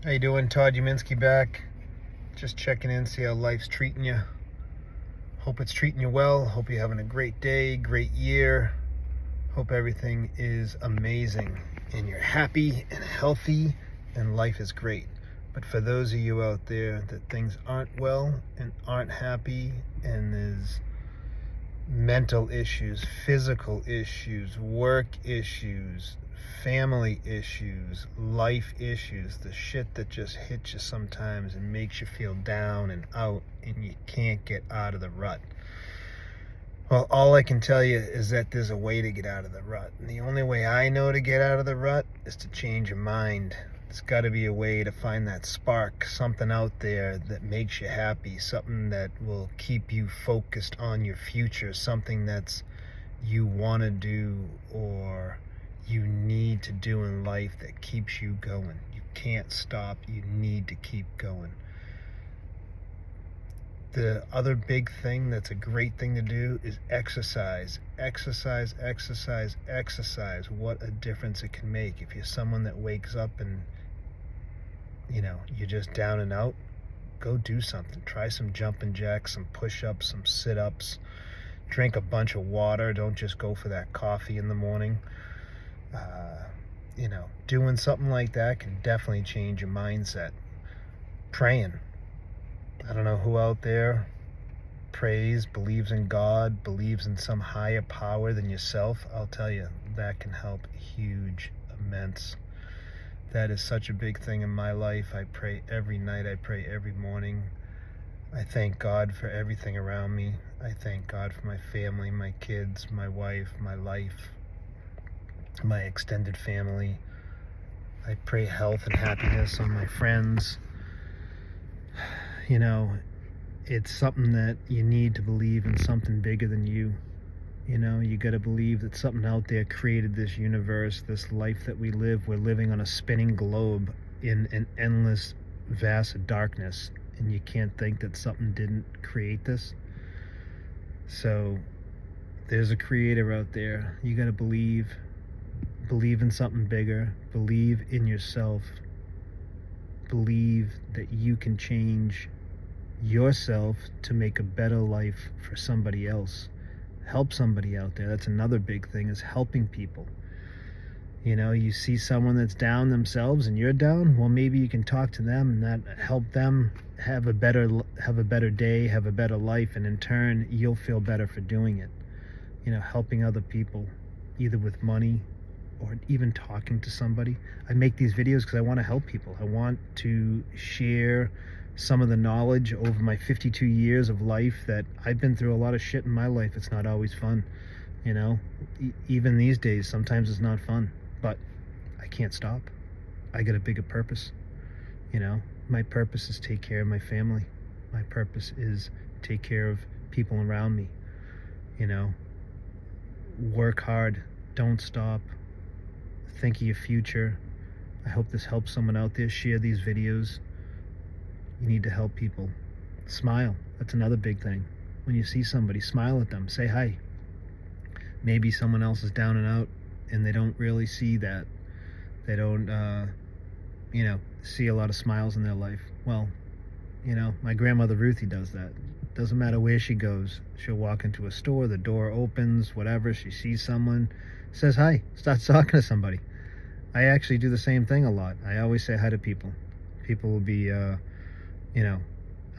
How you doing? Todd Uminski back. Just checking in, see how life's treating you. Hope it's treating you well. Hope you're having a great day, great year. Hope everything is amazing and you're happy and healthy and life is great. But for those of you out there that things aren't well and aren't happy and there's mental issues, physical issues, work issues, family issues, life issues, the shit that just hits you sometimes and makes you feel down and out and you can't get out of the rut. Well, all I can tell you is that there's a way to get out of the rut. And the only way I know to get out of the rut is to change your mind. It's got to be a way to find that spark, something out there that makes you happy, something that will keep you focused on your future, something that's you want to do or you need to do in life that keeps you going. You can't stop. You need to keep going. The other big thing that's a great thing to do is exercise. Exercise, exercise, exercise. What a difference it can make. If you're someone that wakes up and you're just down and out, go do something. Try some jumping jacks, some push-ups, some sit-ups. Drink a bunch of water. Don't just go for that coffee in the morning. Doing something like that can definitely change your mindset. Praying. I don't know who out there prays, believes in God, believes in some higher power than yourself. I'll tell you, that can help huge, immense. That is such a big thing in my life. I pray every night. I pray every morning. I thank God for everything around me. I thank God for my family, my kids, my wife, my life, my extended family. I pray health and happiness on my friends. It's something that you need to believe in something bigger than you. You got to believe that something out there created this universe, this life that we live. We're living on a spinning globe in an endless vast of darkness, and you can't think that something didn't create this. So there's a creator out there. You got to believe in something bigger, believe in yourself, believe that you can change yourself to make a better life for somebody else. Help somebody out there. That's another big thing, is helping people. You see someone that's down themselves and you're down, well, maybe you can talk to them and that help them have a better day, have a better life, and in turn you'll feel better for doing it. Helping other people, either with money or even talking to somebody. I make these videos because I want to help people. I want to share some of the knowledge over my 52 years of life that I've been through a lot of shit in my life. It's not always fun, even these days, sometimes it's not fun, but I can't stop. I got a bigger purpose. My purpose is take care of my family. My purpose is take care of people around me. Work hard, don't stop. Think of your future. I hope this helps someone out there. Share these videos. You need to help people. Smile. That's another big thing. When you see somebody, smile at them. Say hi. Maybe someone else is down and out and they don't really see that. They don't, see a lot of smiles in their life. Well, my grandmother Ruthie does that. Doesn't matter where she goes. She'll walk into a store, the door opens, whatever. She sees someone, says hi, starts talking to somebody. I actually do the same thing a lot. I always say hi to people. People will be, I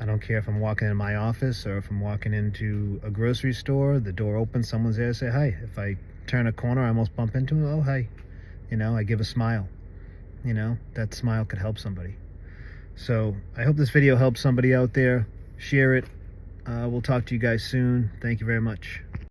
don't care if I'm walking in my office or if I'm walking into a grocery store, the door opens, someone's there, I say hi. If I turn a corner, I almost bump into them, oh, hi. I give a smile. That smile could help somebody. So I hope this video helps somebody out there. Share it. We'll talk to you guys soon. Thank you very much.